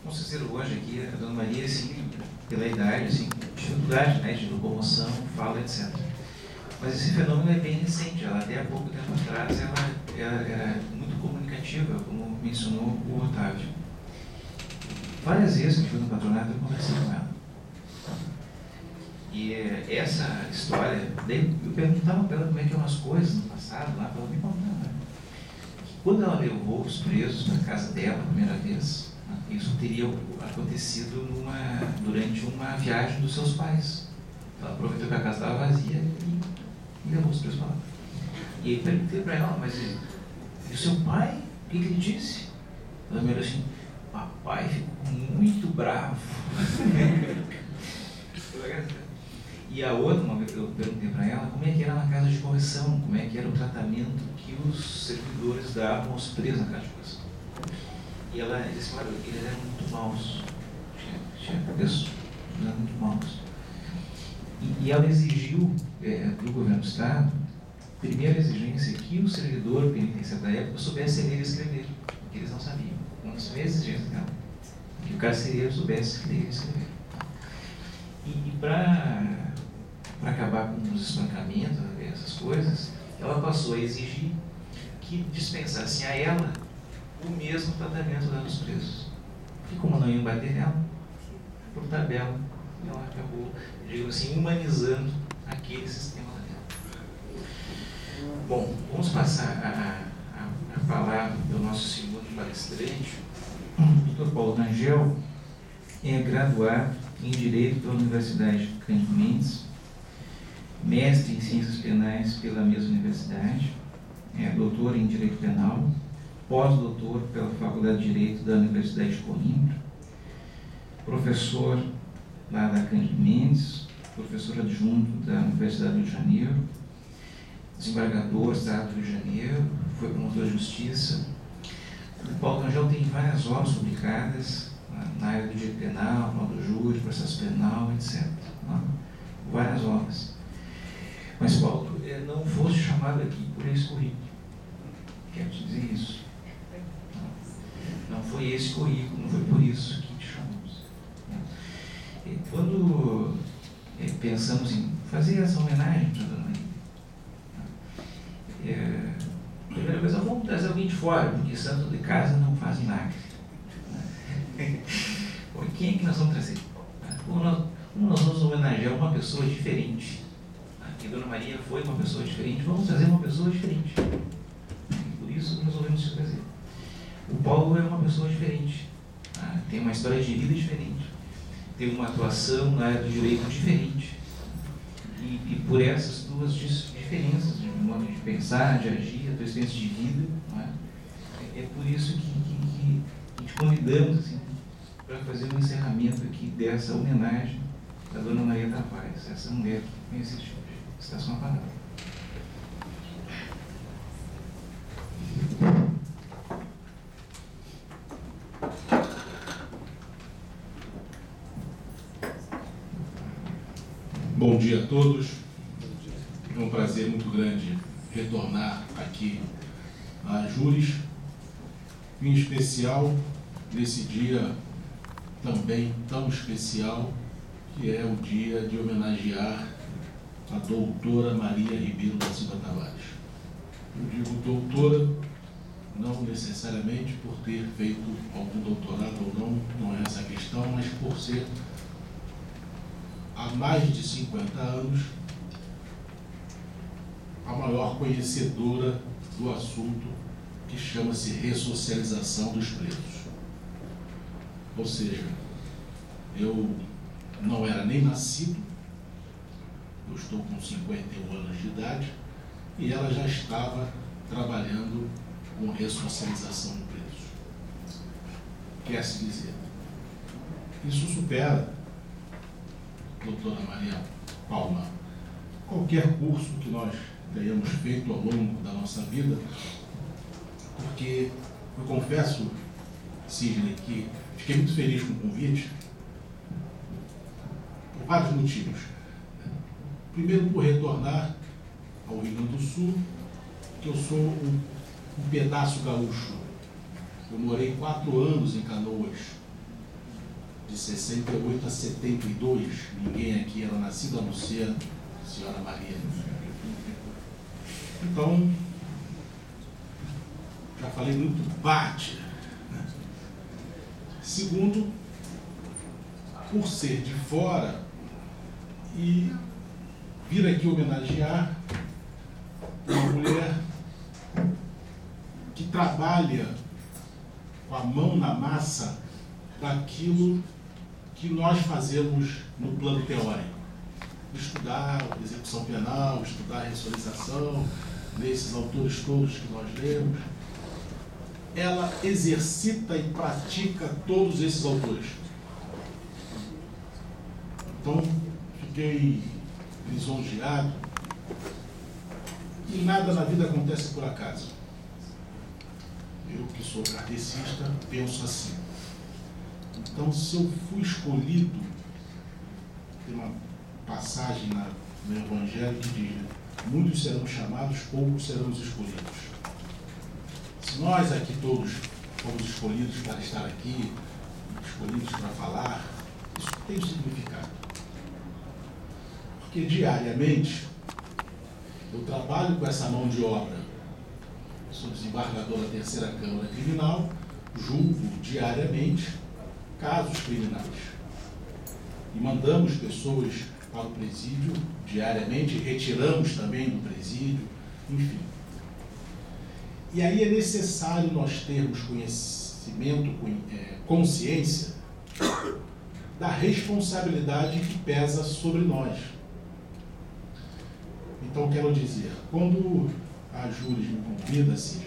Vamos dizer hoje aqui, a Dona Maria, assim, pela idade, assim, dificuldade, né, de locomoção, fala, etc. Mas esse fenômeno é bem recente. Ela, até há pouco tempo atrás, ela era muito comunicativa, como mencionou o Otávio. Várias vezes que fui no patronato, eu conversei com ela. E essa história, daí eu perguntava para ela como é que eram as coisas no passado, lá, para ela me contar. Quando ela levou os presos para a casa dela a primeira vez, isso teria acontecido durante uma viagem dos seus pais. Ela aproveitou que a casa estava vazia e levou os presos para lá. E aí perguntei para ela, mas e o seu pai? O que ele disse? Ela me olhou assim, papai ficou muito bravo. E a outra, uma vez eu perguntei para ela como é que era na casa de correção, como é que era o tratamento que os servidores davam aos presos na casa de correção. E ela disse, olha, eles eram muito maus. Tinha pessoas, eles eram muito maus. E ela exigiu do governo do Estado, primeira exigência, que o servidor penitenciário da época soubesse ler e escrever, porque eles não sabiam. Uma das primeiras exigências dela, que o carcereiro soubesse ler e escrever. E para acabar com os espancamentos, essas coisas, ela passou a exigir que dispensassem a ela o mesmo tratamento dos presos. E como não iam bater nela, por tabela, ela acabou, digamos assim, humanizando aquele sistema lá dentro. Bom, vamos passar a palavra do nosso segundo palestrante. O Dr. Paulo Rangel é graduado em Direito pela Universidade Cândido Mendes, mestre em Ciências Penais pela mesma universidade, doutor em Direito Penal, pós-doutor pela Faculdade de Direito da Universidade de Coimbra, professor lá da Cândido Mendes, professor adjunto da Universidade do Rio de Janeiro, desembargador do Estado do Rio de Janeiro, foi promotor de justiça. O Paulo Rangel tem várias obras publicadas na área do direito penal, modo júri, processo penal, etc. Várias obras. Mas, Paulo, não foste chamado aqui por esse currículo. Quero te dizer isso. Não foi esse currículo, não foi por isso que te chamamos. Quando pensamos em fazer essa homenagem para a Dona Maria, primeira coisa, vamos trazer alguém de fora, porque santo de casa não faz milagre. Quem é que nós vamos trazer? Nós vamos homenagear uma pessoa diferente. E Dona Maria foi uma pessoa diferente, vamos trazer uma pessoa diferente. Por isso resolvemos te trazer. O Paulo é uma pessoa diferente, tem uma história de vida diferente, tem uma atuação na área do direito diferente. E por essas duas diferenças de modo de pensar, de agir, a tua experiência de vida, é por isso que te convidamos assim, para fazer um encerramento aqui dessa homenagem à Dona Maria Tavares, essa mulher que conhece este hoje. Está só uma palavra. Bom dia a todos. É um prazer muito grande retornar aqui a Júris, em especial nesse dia também tão especial, que é o dia de homenagear a doutora Maria Ribeiro da Silva Tavares. Eu digo doutora, não necessariamente por ter feito algum doutorado ou não é essa a questão, mas por ser há mais de 50 anos a maior conhecedora do assunto que chama-se ressocialização dos presos. Ou seja, eu não era nem nascido, eu estou com 51 anos de idade, e ela já estava trabalhando com ressocialização de presos. Quer-se dizer, isso supera, doutora Maria Paula, qualquer curso que nós tenhamos feito ao longo da nossa vida, porque eu confesso, Sidney, que fiquei muito feliz com o convite por vários motivos. Primeiro, por retornar ao Rio Grande do Sul, que eu sou um pedaço gaúcho. Eu morei 4 anos em Canoas, de 68 a 72. Ninguém aqui era nascido, a não ser a senhora Maria. Então, já falei muito bate. Segundo, por ser de fora e vir aqui homenagear uma mulher que trabalha com a mão na massa daquilo que nós fazemos no plano teórico. Estudar execução penal, estudar ressocialização, nesses autores todos que nós lemos. Ela exercita e pratica todos esses autores. Então, fiquei lisonjeado. E nada na vida acontece por acaso. Eu, que sou kardecista, penso assim. Então, se eu fui escolhido, tem uma passagem no Evangelho que diz: muitos serão chamados, poucos serão os escolhidos. Se nós aqui todos fomos escolhidos para estar aqui, escolhidos para falar, isso tem um significado. Porque diariamente eu trabalho com essa mão de obra. Eu sou desembargador da 3ª Câmara Criminal, julgo diariamente casos criminais. E mandamos pessoas para o presídio diariamente, retiramos também do presídio, enfim. E aí é necessário nós termos conhecimento, consciência da responsabilidade que pesa sobre nós. Então, quero dizer, quando a Júris me convida, assim,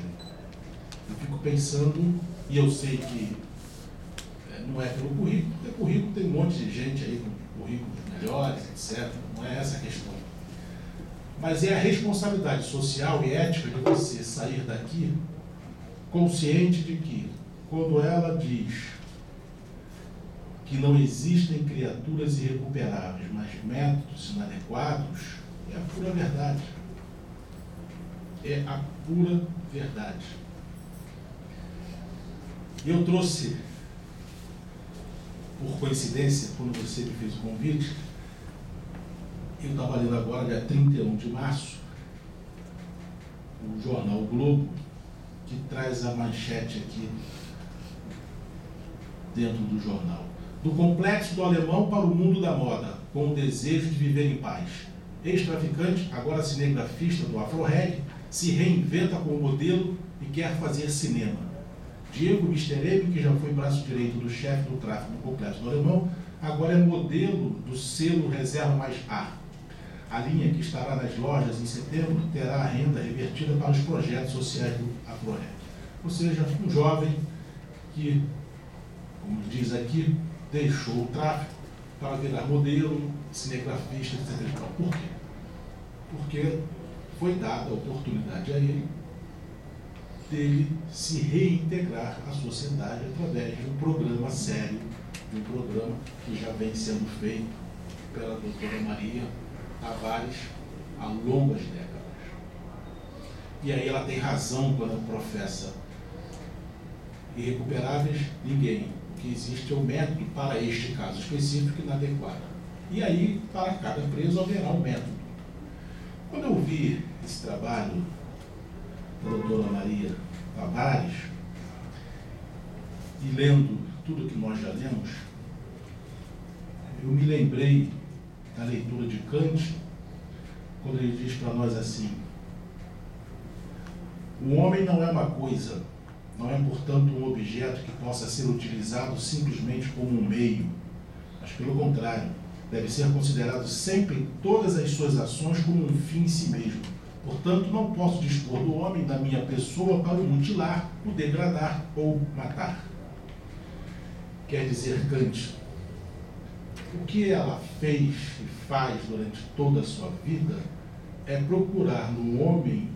eu fico pensando, e eu sei que não é pelo currículo, porque currículo tem um monte de gente aí com currículos melhores, etc. Não é essa a questão. Mas é a responsabilidade social e ética de você sair daqui consciente de que, quando ela diz que não existem criaturas irrecuperáveis, mas métodos inadequados, é a pura verdade. É a pura verdade. Eu trouxe, por coincidência, quando você me fez o convite, eu estava lendo agora, dia 31 de março, o jornal O Globo, que traz a manchete aqui dentro do jornal: do complexo do alemão para o mundo da moda, com o desejo de viver em paz. Ex-traficante, agora cinegrafista do Afro-Reg, se reinventa como modelo e quer fazer cinema. Diego Mr. M, que já foi braço direito do chefe do tráfico no complexo do alemão, agora é modelo do selo Reserva Mais A. A linha, que estará nas lojas em setembro, terá a renda revertida para os projetos sociais do Afro-Reg. Ou seja, um jovem que, como diz aqui, deixou o tráfico para virar modelo, cinegrafista, etc. Por quê? Porque foi dada a oportunidade a ele dele se reintegrar à sociedade através de um programa sério, de um programa que já vem sendo feito pela doutora Maria Tavares há longas décadas. E aí ela tem razão quando professa: irrecuperáveis, ninguém. O que existe é o método para este caso específico inadequado. E aí, para cada preso, haverá um método. Quando eu vi esse trabalho da doutora Maria Tavares, e lendo tudo que nós já lemos, eu me lembrei da leitura de Kant, quando ele diz para nós assim: o homem não é uma coisa, não é, portanto, um objeto que possa ser utilizado simplesmente como um meio, mas, pelo contrário, deve ser considerado sempre em todas as suas ações como um fim em si mesmo. Portanto, não posso dispor do homem, da minha pessoa, para o mutilar, o degradar ou matar. Quer dizer, Kant, o que ela fez e faz durante toda a sua vida é procurar no homem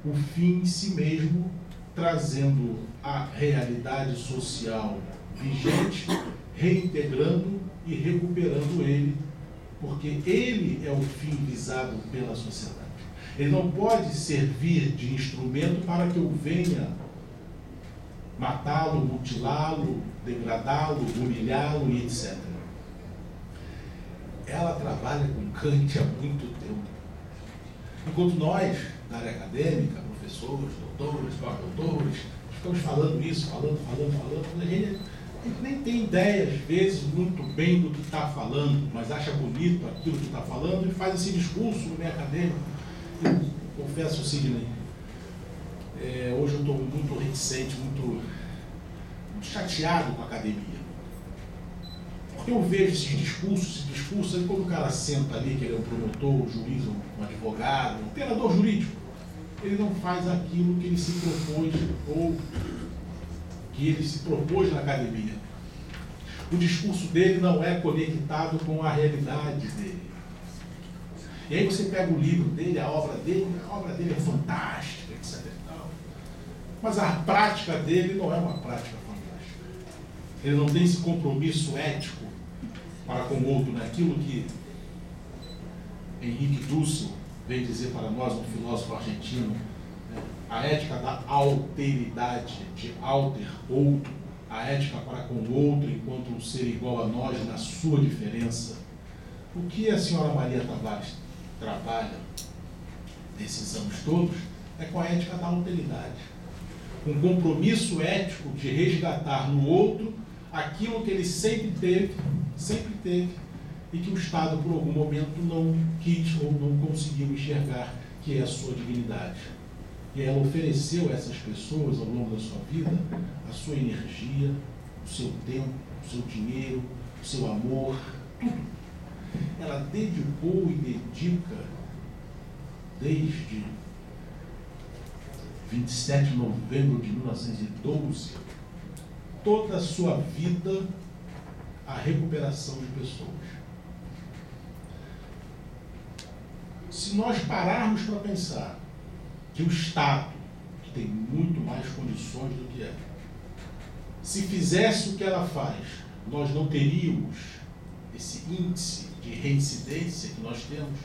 o fim em si mesmo, trazendo a realidade social vigente, reintegrando e recuperando ele, porque ele é o fim visado pela sociedade. Ele não pode servir de instrumento para que eu venha matá-lo, mutilá-lo, degradá-lo, humilhá-lo e etc. Ela trabalha com Kant há muito tempo. Enquanto nós, na área acadêmica, professores, doutores, pós-doutores, ficamos falando isso, falando, a gente nem tem ideia, às vezes, muito bem do que está falando, mas acha bonito aquilo que está falando e faz esse discurso no meio acadêmico. Eu confesso, Sidney, hoje eu estou muito reticente, muito chateado com a academia. Porque eu vejo esse discurso, aí quando o cara senta ali, que ele é um promotor, um juiz, um advogado, um operador jurídico, ele não faz aquilo que ele se propôs, ou que ele se propôs na academia. O discurso dele não é conectado com a realidade dele. E aí você pega o livro dele, a obra dele é fantástica, etc. Mas a prática dele não é uma prática fantástica. Ele não tem esse compromisso ético para com o outro, né? Aquilo que Henrique Dussel vem dizer para nós, um filósofo argentino, né? A ética da alteridade, de alter, outro, a ética para com o outro enquanto um ser igual a nós na sua diferença. O que a senhora Maria Tavares trabalha nesses anos todos é com a ética da alteridade, um compromisso ético de resgatar no outro aquilo que ele sempre teve, e que o Estado, por algum momento, não quis ou não conseguiu enxergar, que é a sua dignidade. E ela ofereceu a essas pessoas, ao longo da sua vida, a sua energia, o seu tempo, o seu dinheiro, o seu amor, tudo. Ela dedicou e dedica, desde 27 de novembro de 1912, toda a sua vida à recuperação de pessoas. Se nós pararmos para pensar que o Estado, que tem muito mais condições do que ela, se fizesse o que ela faz, nós não teríamos esse índice de reincidência que nós temos.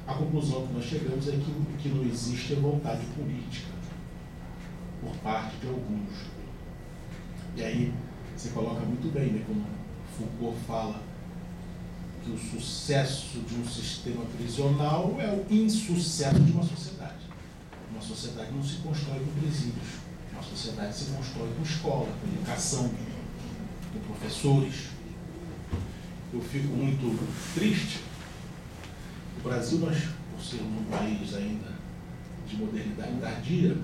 A conclusão que nós chegamos é que o que não existe é vontade política por parte de alguns. E aí você coloca muito bem, né, como Foucault fala que o sucesso de um sistema prisional é o insucesso de uma sociedade. Uma sociedade não se constrói com presídios. Uma sociedade se constrói com escola, com educação, com professores. Eu fico muito triste. O Brasil, nós, por ser um país ainda de modernidade tardia,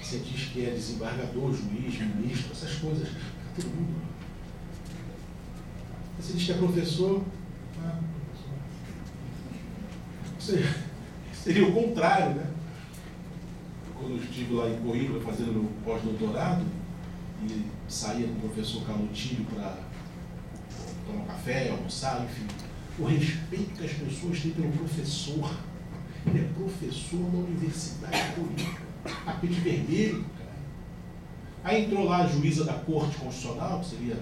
você diz que é desembargador, juiz, ministro, essas coisas, todo mundo. Você diz que é professor, seria o contrário, né? Quando eu estive lá em Coimbra fazendo meu pós-doutorado, e saía com o professor Canutilho para tomar um café, almoçar, enfim, o respeito que as pessoas têm pelo professor. Ele é professor da Universidade Política, tapete vermelho, cara. Aí entrou lá a juíza da Corte Constitucional, que seria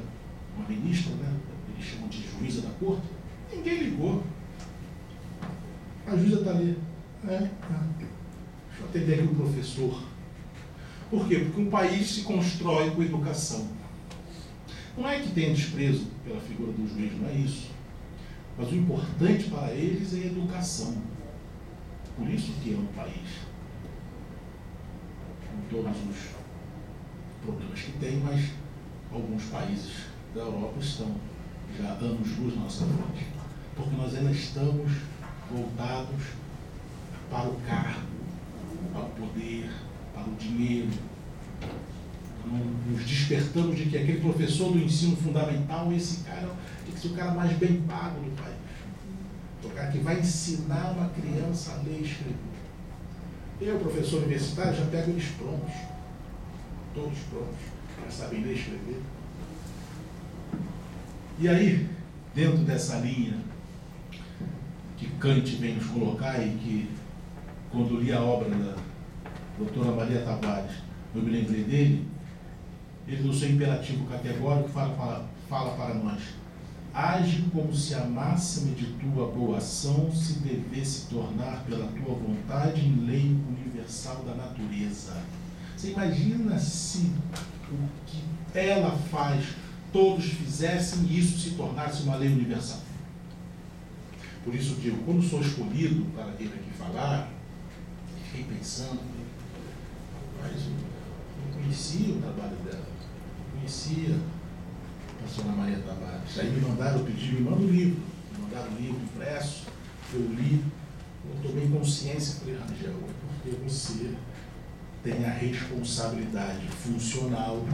uma ministra, né? Eles chamam de juíza da Corte. Ninguém ligou. A juíza está ali. Deixa eu atender aqui o professor. Por quê? Porque um país se constrói com educação. Não é que tenha desprezo pela figura do juiz, não é isso. Mas o importante para eles é a educação. Por isso que é um país, com todos os problemas que tem, mas alguns países da Europa estão já anos-luz na nossa frente. Porque nós ainda estamos voltados para o cargo, para o poder, para o dinheiro. Nos despertamos de que aquele professor do ensino fundamental, esse cara tem que ser o cara mais bem pago do país. O cara que vai ensinar uma criança a ler e escrever. Eu, professor universitário, já pego eles prontos. Todos prontos. Já sabem ler e escrever. E aí, dentro dessa linha que Kant vem nos colocar e que, quando li a obra da doutora Maria Tavares, eu me lembrei dele, ele, no seu imperativo categórico, fala para nós: age como se a máxima de tua boa ação se devesse tornar pela tua vontade em lei universal da natureza. Você imagina se o que ela faz, todos fizessem e isso se tornasse uma lei universal? Por isso eu digo, quando sou escolhido para vir aqui falar, fiquei pensando, mas eu não conhecia o trabalho dela, não conhecia a senhora Maria Tavares. Aí me mandaram pedir, me manda o livro, me mandaram o livro impresso, eu li, eu tomei consciência, falei, Rangel, é porque você tem a responsabilidade funcional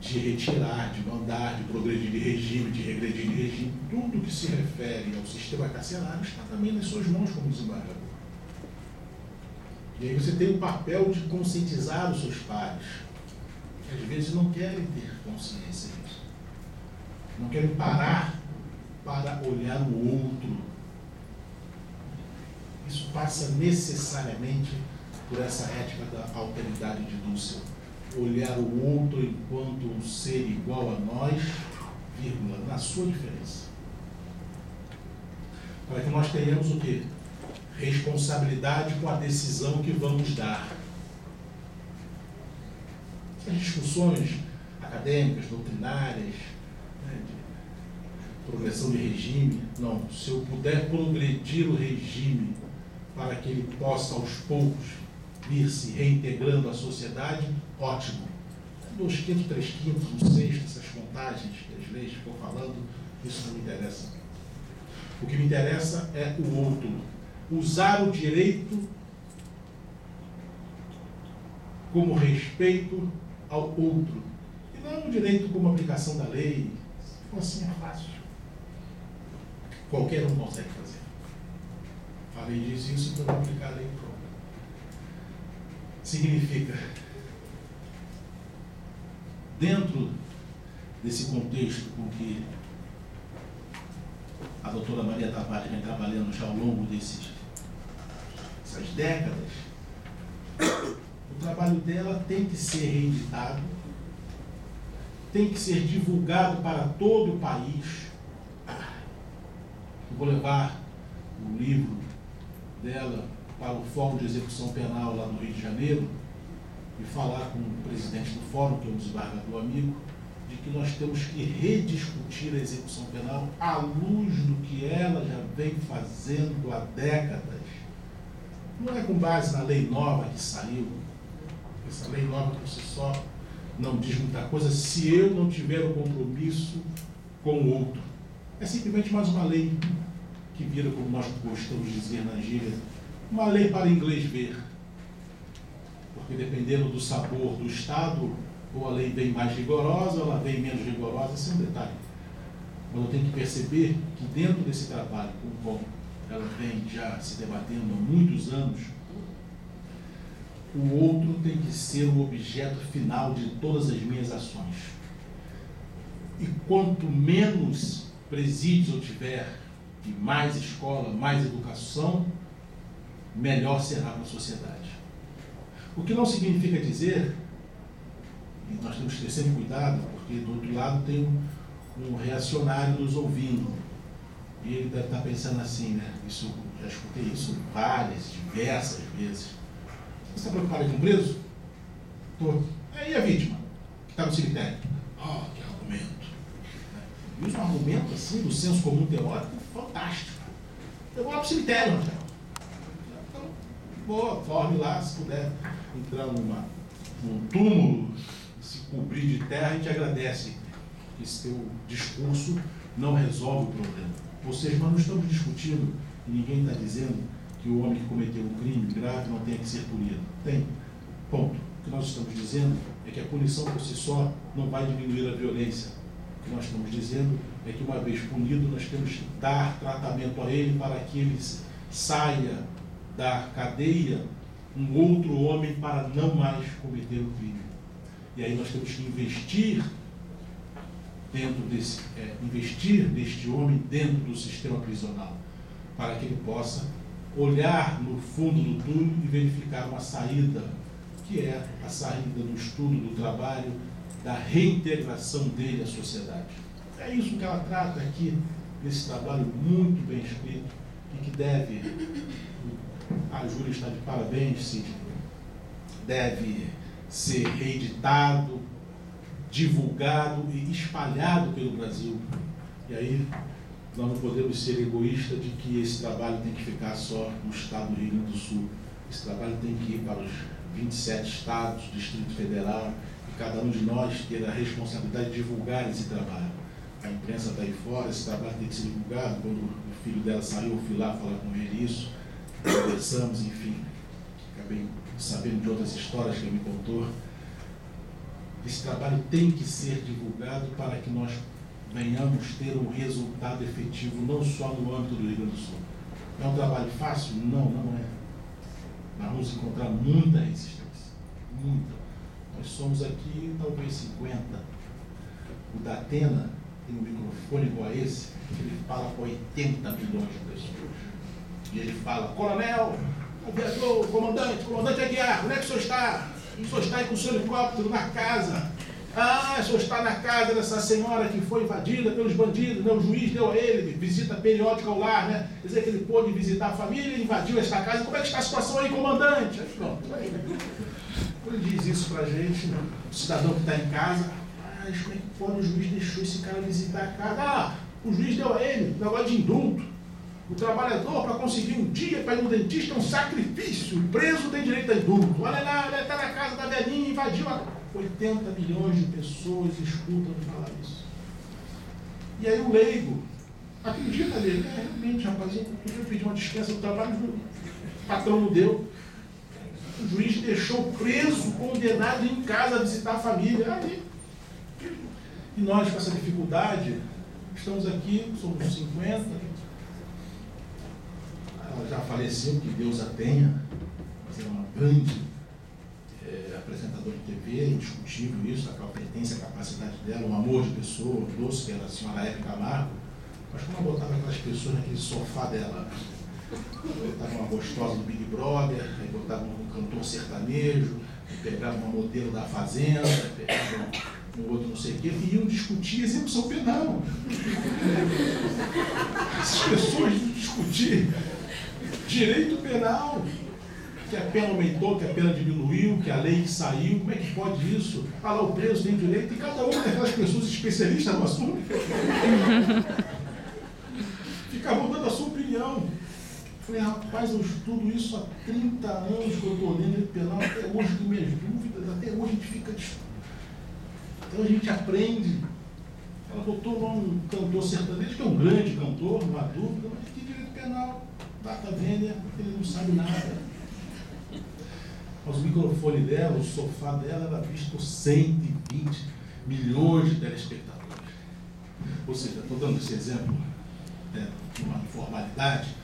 de retirar, de mandar, de progredir de regime, de regredir de regime, tudo que se refere ao sistema carcerário está também nas suas mãos como desembargador. E aí você tem o papel de conscientizar os seus pares, que às vezes não querem ter consciência disso. Não querem parar para olhar o outro. Isso passa necessariamente por essa ética da alteridade de Dussel. Olhar o outro enquanto um ser igual a nós, vírgula, na sua diferença. Para que nós tenhamos o quê? Responsabilidade com a decisão que vamos dar. As discussões acadêmicas, doutrinárias, de progressão de regime, não. Se eu puder progredir o regime para que ele possa, aos poucos, ir se reintegrando à sociedade, ótimo. 2/5, 3/5, 1/6, essas contagens que as leis ficam falando, isso não me interessa. O que me interessa é o outro. Usar o direito como respeito ao outro. E não o direito como aplicação da lei. Se for assim, é fácil. Qualquer um consegue fazer. Falei disso, isso para aplicar a lei pronta. Significa, dentro desse contexto com que a doutora Maria Tavares vem trabalhando já ao longo dessas décadas, o trabalho dela tem que ser reeditado, tem que ser divulgado para todo o país. Eu vou levar o livro dela para o Fórum de Execução Penal lá no Rio de Janeiro e falar com o presidente do Fórum, que é um desembargador amigo, de que nós temos que rediscutir a execução penal à luz do que ela já vem fazendo há décadas. Não é com base na lei nova que saiu. Essa lei nova por si só não diz muita coisa se eu não tiver o compromisso com o outro. É simplesmente mais uma lei que vira, como nós gostamos de dizer na gíria, uma lei para inglês ver. Porque dependendo do sabor do Estado, ou a lei vem mais rigorosa, ou ela vem menos rigorosa, esse é um detalhe. Mas eu tenho que perceber que dentro desse trabalho, com o qual ela vem já se debatendo há muitos anos, o outro tem que ser o objeto final de todas as minhas ações. E quanto menos presídios eu tiver, e mais escola, mais educação, melhor será para a sociedade. O que não significa dizer, e nós temos que ter sempre cuidado, porque do outro lado tem um reacionário nos ouvindo, e ele deve estar pensando assim, né? Isso, já escutei isso diversas vezes. Você está preocupado com o preso? Estou. Aí a vítima, que está no cemitério. Oh, que argumento. E usa um argumento assim, do senso comum teórico, fantástico. Eu vou lá para o cemitério, Angel. Então, boa, forme lá, se puder entrar num túmulo, se cobrir de terra, a gente agradece. Esse teu discurso não resolve o problema. Ou seja, nós não estamos discutindo, e ninguém está dizendo que o homem que cometeu um crime grave não tenha que ser punido. Tem. Ponto. O que nós estamos dizendo é que a punição por si só não vai diminuir a violência. O que nós estamos dizendo é que, uma vez punido, nós temos que dar tratamento a ele para que ele saia da cadeia um outro homem para não mais cometer o crime. E aí nós temos que investir neste homem dentro do sistema prisional, para que ele possa olhar no fundo do túnel e verificar uma saída, que é a saída do estudo, do trabalho, da reintegração dele à sociedade. É isso que ela trata aqui, nesse trabalho muito bem escrito, e que deve, a Júlia está de parabéns, Cid, deve ser reeditado, divulgado e espalhado pelo Brasil. E aí nós não podemos ser egoístas de que esse trabalho tem que ficar só no estado do Rio Grande do Sul. Esse trabalho tem que ir para os 27 estados, Distrito Federal, e cada um de nós ter a responsabilidade de divulgar esse trabalho. A imprensa está aí fora, esse trabalho tem que ser divulgado. Quando o filho dela saiu, eu fui lá falar com ele isso, conversamos, enfim. Acabei sabendo de outras histórias que ele me contou. Esse trabalho tem que ser divulgado para que nós venhamos ter um resultado efetivo, não só no âmbito do Rio Grande do Sul. É um trabalho fácil? Não, não é. Nós vamos encontrar muita resistência, muita. Nós somos aqui talvez 50. O Datena tem um microfone igual a esse, que ele fala com 80 milhões de pessoas. E ele fala: coronel, aviador, comandante Aguiar, onde é que o senhor está? O senhor está aí com o seu helicóptero na casa. Ah, o senhor está na casa dessa senhora que foi invadida pelos bandidos, né? O juiz deu a ele visita periódica ao lar, né? Quer dizer que ele pôde visitar a família e invadiu esta casa. Como é que está a situação aí, comandante? Aí pronto. Quando ele diz isso pra gente, né? O cidadão que está em casa: mas como é que pode, o juiz deixou esse cara visitar a casa? Ah, o juiz deu a ele negócio de indulto. O trabalhador, para conseguir um dia para ir no dentista, é um sacrifício. O preso tem direito a indulto. Olha lá, ele está na casa da velhinha, invadiu a... 80 milhões de pessoas escutam falar isso. E aí o leigo acredita nele. Realmente, rapazinho, eu pedi uma dispensa do trabalho, o patrão não deu. O juiz deixou o preso condenado em casa a visitar a família. Aí, e nós, com essa dificuldade, estamos aqui, somos 50. Ela já faleceu, que Deus a tenha, mas é uma grande apresentadora de TV, é indiscutível isso, a competência, a capacidade dela, um amor de pessoa, um doce, que era a senhora Hebe Camargo. Mas como ela botava aquelas pessoas naquele sofá dela, botava uma gostosa do Big Brother, aí botava um cantor sertanejo, pegava uma modelo da Fazenda, pegava um outro não sei o quê, e iam discutir execução penal. Essas pessoas discutir direito penal, que a pena aumentou, que a pena diminuiu, que a lei saiu, como é que pode isso? Ah lá, o preso tem direito, e cada uma daquelas pessoas especialistas no assunto ficava dando a sua opinião. Falei: rapaz, eu estudo isso há 30 anos que eu estou lendo direito penal, até hoje com minhas dúvidas, até hoje a gente fica... Então a gente aprende. Ela botou lá um cantor sertanejo, que é um grande cantor, não há dúvida, mas que direito penal, data vênia, ele não sabe nada. Mas o microfone dela, o sofá dela era visto por 120 milhões de telespectadores. Ou seja, estou dando esse exemplo de uma informalidade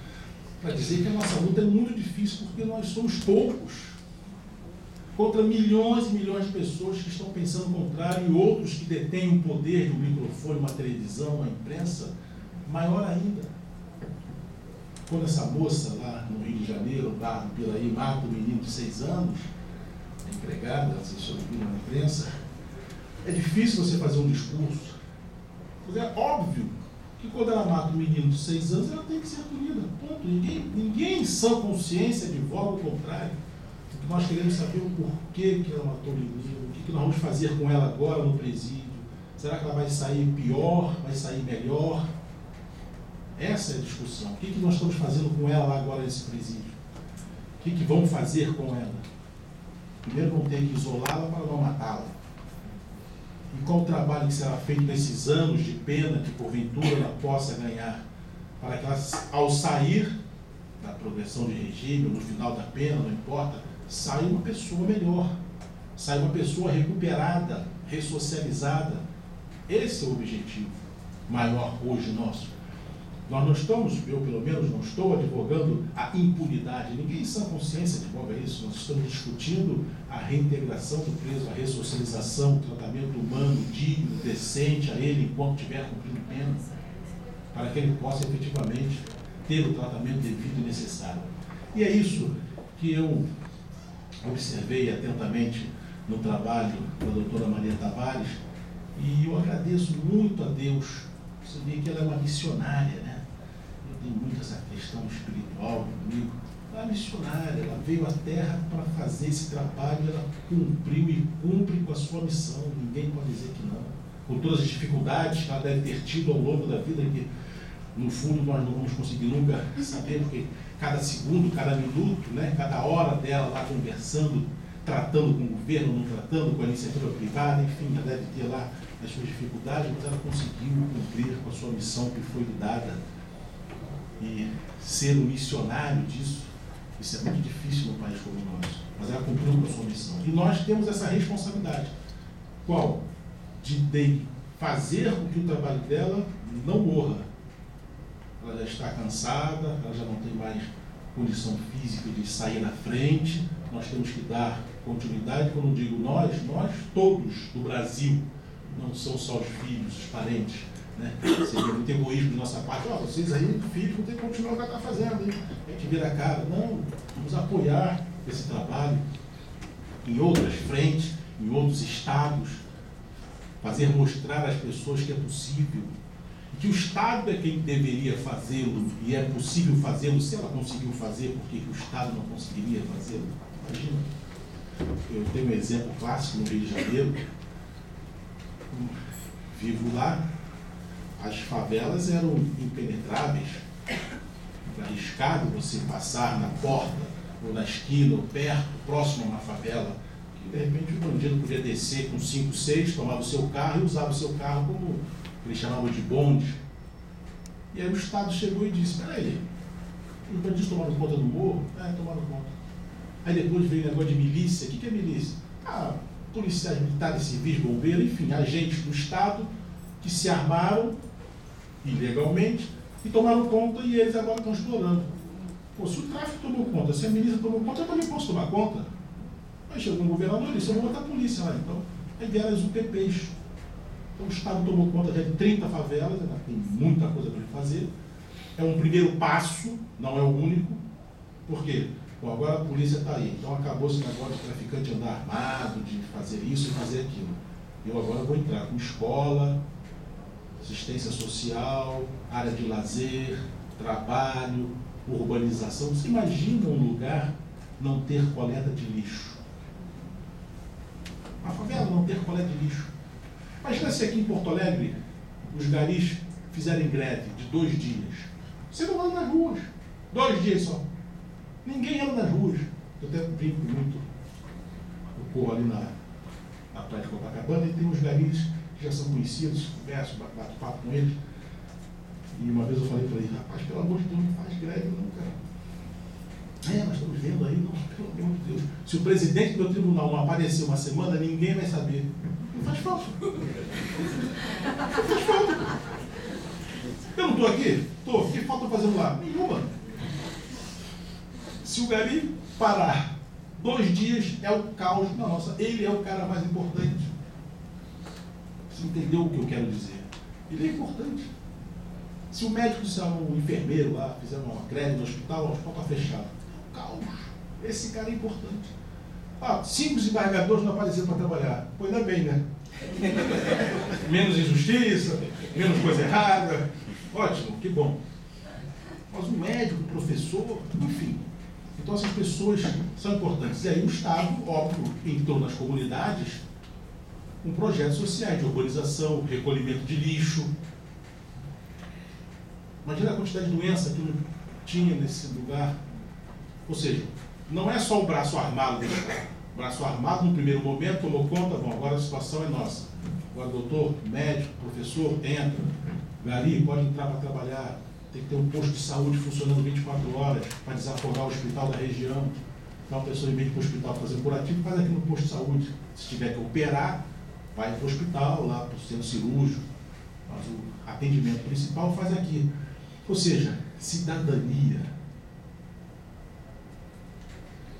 para dizer que a nossa luta é muito difícil, porque nós somos poucos contra milhões e milhões de pessoas que estão pensando o contrário, e outros que detêm o poder de um microfone, uma televisão, uma imprensa, maior ainda. Quando essa moça lá no Rio de Janeiro, lá no Piraí, mata um menino de 6 anos, empregada, vocês ouviram na imprensa, é difícil você fazer um discurso. Mas é óbvio que quando ela mata um menino de 6 anos, ela tem que ser punida. Ponto. Ninguém em sã consciência advoga o contrário. O que nós queremos saber é o porquê que ela matou o menino, o que nós vamos fazer com ela agora no presídio. Será que ela vai sair pior, vai sair melhor? Essa é a discussão. O que nós estamos fazendo com ela lá agora nesse presídio? O que vão fazer com ela? Primeiro vão ter que isolá-la para não matá-la. E qual o trabalho que será feito nesses anos de pena que porventura ela possa ganhar, para que ela, ao sair da progressão de regime, no final da pena, não importa, saia uma pessoa melhor, saia uma pessoa recuperada, ressocializada. Esse é o objetivo maior hoje nosso. Nós não estamos, eu pelo menos não estou advogando a impunidade, ninguém em sã consciência advoga isso. Nós estamos discutindo a reintegração do preso, a ressocialização, o tratamento humano, digno, decente a ele enquanto estiver cumprindo pena, para que ele possa efetivamente ter o tratamento devido e necessário. E é isso que eu observei atentamente no trabalho da doutora Maria Tavares, e eu agradeço muito a Deus. Você vê que ela é uma missionária, né? Eu tenho muito essa questão espiritual comigo. Ela é missionária, ela veio à Terra para fazer esse trabalho, ela cumpriu e cumpre com a sua missão, ninguém pode dizer que não. Com todas as dificuldades que ela deve ter tido ao longo da vida, que no fundo nós não vamos conseguir nunca saber, porque cada segundo, cada minuto, né, cada hora dela lá conversando, tratando com o governo, não tratando com a iniciativa privada, enfim, ela deve ter lá as suas dificuldades, mas ela conseguiu cumprir com a sua missão que foi lhe dada. E ser um missionário disso, isso é muito difícil num país como o nosso, mas ela cumpriu com a sua missão. E nós temos essa responsabilidade. Qual? De fazer com que o trabalho dela não morra. Ela já está cansada, ela já não tem mais condição física de sair na frente, nós temos que dar continuidade. Quando digo nós todos do Brasil, não são só os filhos, os parentes, né? Seria muito egoísmo de nossa parte. Vocês aí, filhos, vão ter que continuar o que ela está fazendo, hein? A gente vira a cara. Não, vamos apoiar esse trabalho em outras frentes, em outros estados, fazer mostrar às pessoas que é possível, que o Estado é quem deveria fazê-lo, e é possível fazê-lo. Se ela conseguiu fazer, por que o Estado não conseguiria fazê-lo? Imagina. Eu tenho um exemplo clássico no Rio de Janeiro. Vivo lá, as favelas eram impenetráveis, arriscado você passar na porta, ou na esquina, ou perto, próximo a uma favela, que de repente o bandido podia descer com 5, 6, tomava o seu carro e usava o seu carro como eles chamavam de bonde. E aí o Estado chegou e disse: peraí, os bandidos tomaram conta do morro? Tomaram conta. Aí depois veio o negócio de milícia. O que é milícia? Policiais militares, civis, bombeiros, enfim, agentes do Estado que se armaram ilegalmente e tomaram conta, e eles agora estão explorando. Se o tráfico tomou conta, se a milícia tomou conta, eu também posso tomar conta. Aí chegou um governador e disse: eu vou botar a polícia lá. Então, aí vieram as UPPs. Então, o Estado tomou conta já de 30 favelas, ainda tem muita coisa para ele fazer. É um primeiro passo, não é o único. Por quê? Agora a polícia está aí. Então acabou esse negócio de traficante andar armado, de fazer isso e fazer aquilo. Eu agora vou entrar com escola, assistência social, área de lazer, trabalho, urbanização. Você imagina um lugar não ter coleta de lixo? Uma favela não ter coleta de lixo. Imagina se aqui em Porto Alegre os garis fizerem greve de 2 dias. Você não anda nas ruas. 2 dias só. Ninguém anda nas ruas. Eu até brinco muito. Eu corro ali na praia de Copacabana e tem uns garis que já são conhecidos, converso, bato papo com eles. E uma vez eu falei para ele: rapaz, pelo amor de Deus, não faz greve não, cara. Nós estamos vendo aí, não, pelo amor de Deus. Se o presidente do meu tribunal não aparecer uma semana, ninguém vai saber. Não faz falta. Não faz falta. Eu não estou aqui? Estou. O que falta fazendo lá? Nenhuma. Se o gari parar 2 dias, é o caos na nossa. Ele é o cara mais importante. Você entendeu o que eu quero dizer? Ele é importante. Se o médico, se um enfermeiro lá, fizer uma greve no hospital, o hospital está fechado. É o caos. Esse cara é importante. 5 desembargadores não apareceram para trabalhar. Pois ainda bem, né? Menos injustiça, menos coisa errada. Ótimo, que bom. Mas o médico, o professor, enfim. Então essas pessoas são importantes. E aí o Estado, óbvio, entrou nas comunidades com projetos sociais de urbanização, recolhimento de lixo. Imagina a quantidade de doença que não tinha nesse lugar. Ou seja, não é só o braço armado do Estado. O braço armado, no primeiro momento, tomou conta: bom, agora a situação é nossa. Agora, doutor, médico, professor, entra. Gari, pode entrar para trabalhar. Tem que ter um posto de saúde funcionando 24 horas para desafogar o hospital da região. Então, a pessoa, em vez de ir para o hospital fazer um curativo, faz aqui no posto de saúde. Se tiver que operar, vai para o hospital, lá para o centro cirúrgico. Mas o atendimento principal faz aqui. Ou seja, cidadania.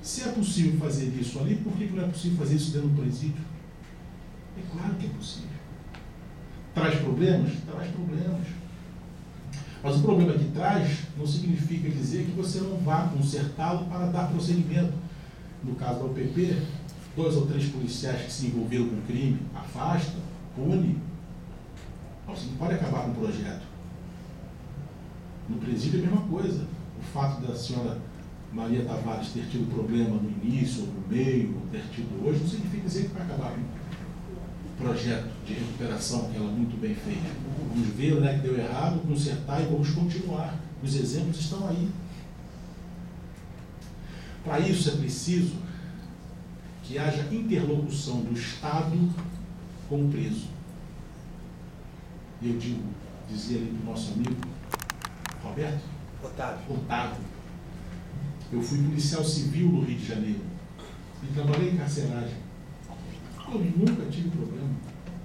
Se é possível fazer isso ali, por que não é possível fazer isso dentro do presídio? É claro que é possível. Traz problemas? Traz problemas. Mas o problema que traz não significa dizer que você não vá consertá-lo para dar prosseguimento. No caso da UPP, 2 ou 3 policiais que se envolveram com crime, afasta, pune. Você não pode acabar com o projeto. No presídio é a mesma coisa. O fato da senhora Maria Tavares ter tido problema no início, ou no meio, ou ter tido hoje, não significa dizer que vai acabar o projeto de recuperação que ela muito bem fez. Vamos ver onde é que deu errado, consertar e vamos continuar. Os exemplos estão aí. Para isso é preciso que haja interlocução do Estado com o preso. Eu dizia ali do nosso amigo Roberto? Otávio. Eu fui policial civil no Rio de Janeiro e trabalhei em carceragem. Eu nunca tive problema.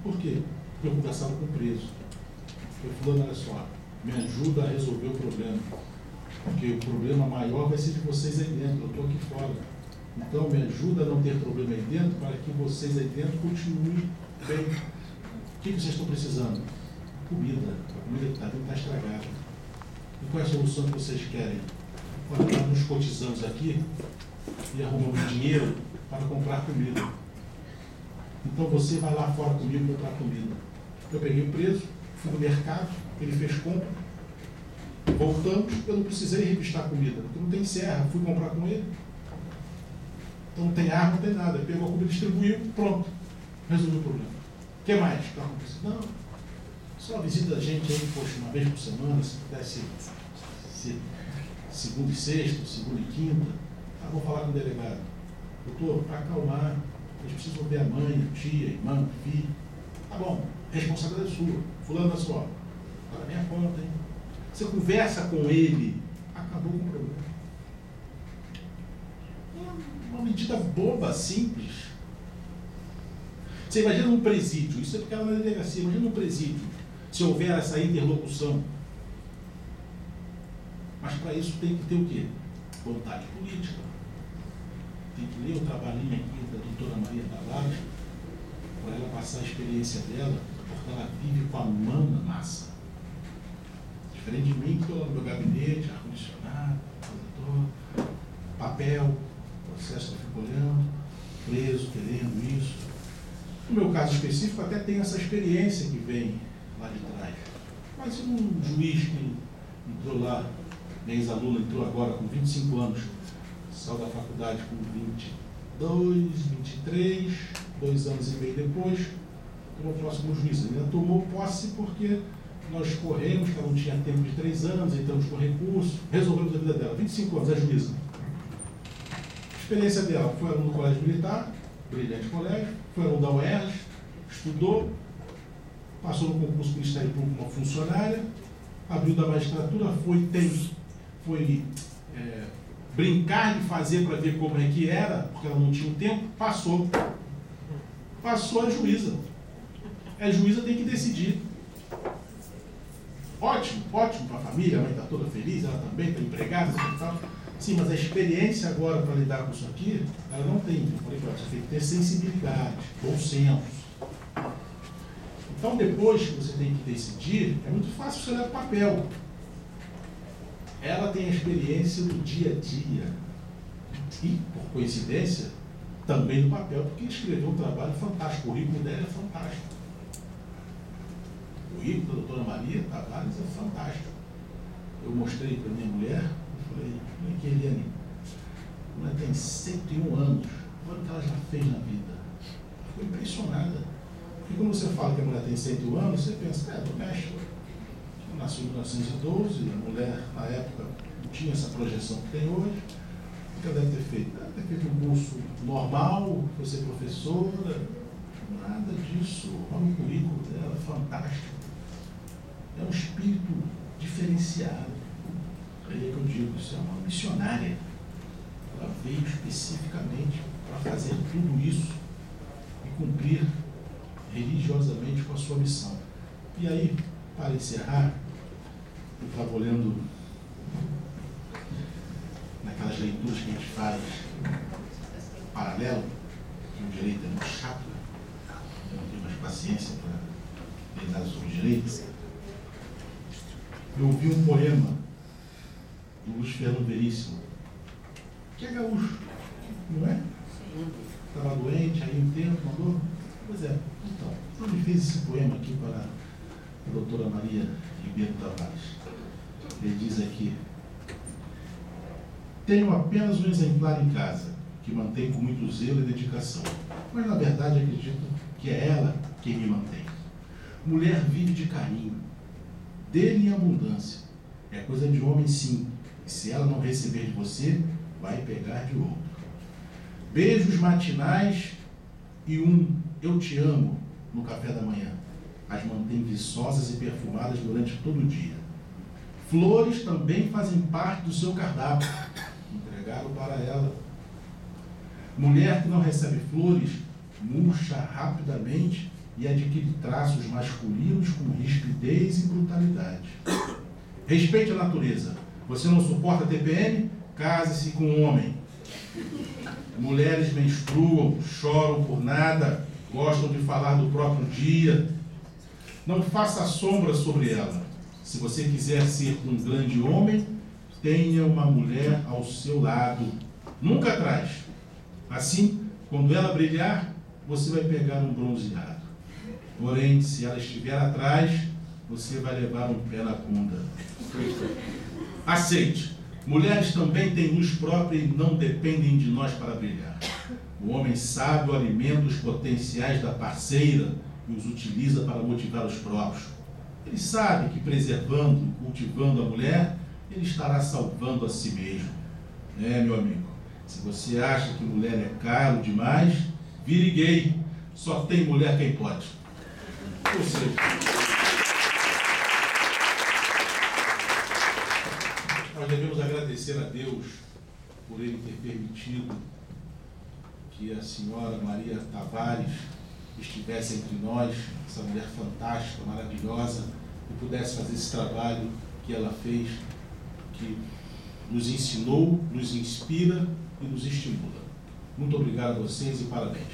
Por quê? Porque eu conversava com o preso. Eu falando, olha só, me ajuda a resolver o problema. Porque o problema maior vai ser de vocês aí dentro, eu estou aqui fora. Então me ajuda a não ter problema aí dentro para que vocês aí dentro continuem bem. O que vocês estão precisando? Comida. A comida que está dentro está estragada. E qual é a solução que vocês querem? Olha, nós nos cotizamos aqui e arrumamos dinheiro para comprar comida. Então você vai lá fora comigo comprar comida. Eu peguei o preso, fui no mercado, ele fez compra, voltamos, eu não precisei revistar comida, porque não tem serra, fui comprar com ele. Então não tem arma, não tem nada. Ele pegou a comida, distribuiu, pronto, resolveu o problema. O que mais está acontecendo? Não, só visita a gente aí, poxa, uma vez por semana, se pudesse ser segunda e sexta, segunda e quinta. Ah, vou falar com o delegado. Doutor, para acalmar, eles precisam ver a mãe, a tia, a irmã, o filho. Tá bom, responsabilidade sua. Fulano da sua. Tá na minha conta, hein? Você conversa com ele, acabou com o problema. Uma medida boba, simples. Você imagina um presídio, isso é porque ela não é delegacia, imagina um presídio, se houver essa interlocução. Mas para isso tem que ter o quê? Vontade política. Tem que ler o trabalhinho aqui da doutora Maria Tavares, para ela passar a experiência dela, porque ela vive com a mão na massa. Diferente de mim, que estou lá no meu gabinete, ar-condicionado, papel, processo que eu fico olhando, preso, querendo isso. No meu caso específico, até tenho essa experiência que vem lá de trás. Mas um juiz que entrou lá, minha ex-aluna entrou agora com 25 anos, saiu da faculdade com 22, 23, 2 anos e meio depois, tomou posse como juiz. Ele ainda tomou posse porque nós corremos, que ela não tinha tempo de 3 anos, entramos com recurso, resolvemos a vida dela. 25 anos, é juíza. A experiência dela foi aluno do colégio militar, brilhante colégio, foi aluno da UERJ, estudou, passou no concurso do Ministério Público como funcionária, abriu da magistratura, foi brincar de fazer para ver como é que era, porque ela não tinha um tempo, passou a juíza. A juíza tem que decidir. Ótimo para a família, a mãe está toda feliz, ela também está empregada, tal. Sim, mas a experiência agora para lidar com isso aqui, ela não tem. Eu falei para ela, você tem que ter sensibilidade, bom senso. Então, depois que você tem que decidir, é muito fácil você olhar o papel. Ela tem a experiência do dia a dia. E, por coincidência, também no papel, porque escreveu um trabalho fantástico. O currículo dela é fantástico. O currículo da doutora Maria Tavares é fantástico. Eu mostrei para minha mulher, eu falei, olha aqui, Eliane, ela tem 101 anos, olha o que ela já fez na vida. Ela ficou impressionada. Porque quando você fala que a mulher tem 101 anos, você pensa, do México. Ela nasceu em 1912, a mulher, na época, não tinha essa projeção que tem hoje. O que ela deve ter feito? Ela deve ter feito um curso normal, foi ser professora, nada disso. Olha o currículo dela, fantástico. É um espírito diferenciado. Aí é que eu digo, isso é uma missionária. Ela veio especificamente para fazer tudo isso e cumprir religiosamente com a sua missão. E aí, para encerrar, eu estava olhando naquelas leituras que a gente faz paralelo, que o direito é muito chato, eu não tenho mais paciência para ler sobre direito. Eu ouvi um poema do Luiz Fernando Veríssimo, que é gaúcho, não é? Estava doente, aí um tempo, mandou. Pois é, então, ele fez esse poema aqui para a doutora Maria Ribeiro Tavares. Ele diz aqui: Tenho apenas um exemplar em casa, que mantém com muito zelo e dedicação, mas na verdade acredito que é ela quem me mantém. Mulher vive de carinho, dele em abundância. É coisa de homem, sim, e se ela não receber de você, vai pegar de outro. Beijos matinais e um eu te amo no café da manhã. As mantém viçosas e perfumadas durante todo o dia. Flores também fazem parte do seu cardápio. Entregaram para ela. Mulher que não recebe flores murcha rapidamente e adquire traços masculinos com rispidez e brutalidade. Respeite a natureza. Você não suporta TPM? Case-se com um homem. Mulheres menstruam, choram por nada, gostam de falar do próprio dia. Não faça sombra sobre ela. Se você quiser ser um grande homem, tenha uma mulher ao seu lado, nunca atrás. Assim, quando ela brilhar, você vai pegar um bronzeado. Porém, se ela estiver atrás, você vai levar um pé na bunda. Aceite. Mulheres também têm luz própria e não dependem de nós para brilhar. O homem sábio alimenta os potenciais da parceira e os utiliza para motivar os próprios. Ele sabe que preservando e cultivando a mulher, ele estará salvando a si mesmo. Meu amigo, se você acha que mulher é caro demais, vire gay. Só tem mulher quem pode. Ou seja, nós devemos agradecer a Deus por Ele ter permitido que a senhora Maria Tavares estivesse entre nós, essa mulher fantástica, maravilhosa, e pudesse fazer esse trabalho que ela fez, que nos ensinou, nos inspira e nos estimula. Muito obrigado a vocês e parabéns.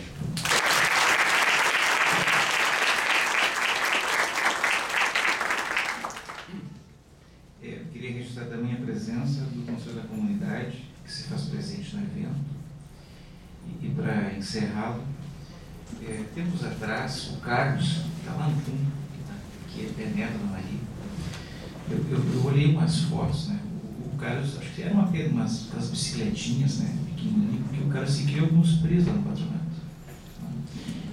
Eu queria registrar também a presença do Conselho da Comunidade, que se faz presente no evento. E para encerrá-lo, temos atrás o Carlos, que está lá no fundo, que é neto da Maria. Eu olhei umas fotos, né? O Carlos, acho que eram apenas umas bicicletinhas, né? Pequenininho, porque o Carlos se criou alguns presos lá no patronato.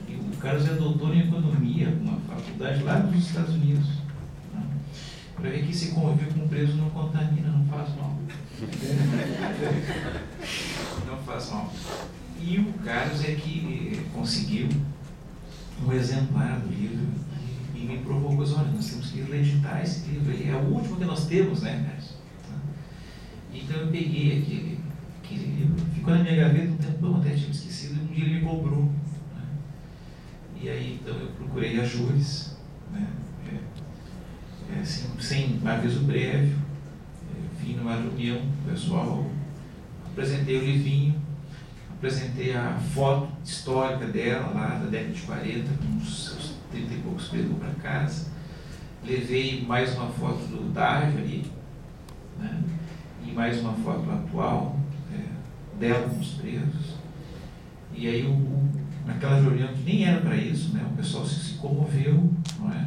E o Carlos é doutor em economia, uma faculdade lá nos Estados Unidos. Para ver que se convive com preso não contamina, não faz mal. Não faz mal. E o Carlos é que conseguiu um exemplar do livro e me provocou, olha, nós temos que editar esse livro, é o último que nós temos, né, Carlos? Então eu peguei aquele livro, ficou na minha gaveta um tempão, até tinha esquecido, e um dia ele me cobrou. Né? E aí então eu procurei a Júris, né? Assim, sem aviso prévio, vim numa reunião pessoal, apresentei o livrinho, apresentei a foto histórica dela, lá da década de 40, com uns seus 30 e poucos pegou para casa, levei mais uma foto do Dávio ali, né? E mais uma foto atual dela com os presos. E aí, naquela reunião que nem era para isso, né? O pessoal se comoveu, não é?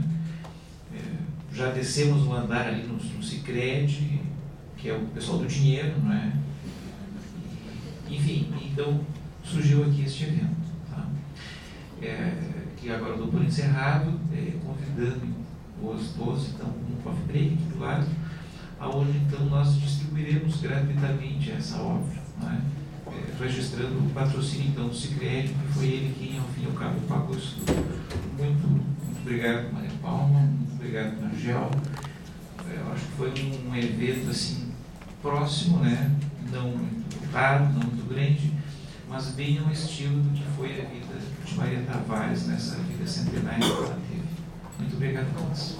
Já descemos um andar ali no Sicredi, que é o pessoal do dinheiro, não é? Enfim, então surgiu aqui este evento, tá? Que agora eu dou por encerrado, convidando os 12, então, um coffee break aqui do lado, aonde então nós distribuiremos gratuitamente essa obra, não é? Registrando o patrocínio então do Sicredi, que foi ele quem ao fim e ao cabo pagou isso tudo. Muito obrigado, Maria Palma, muito obrigado, Angel. Eu acho que foi um evento assim próximo, né? Não muito raro, não muito grande, mas bem ao estilo do que foi a vida de Maria Tavares nessa vida centenária que ela teve. Muito obrigado a todos.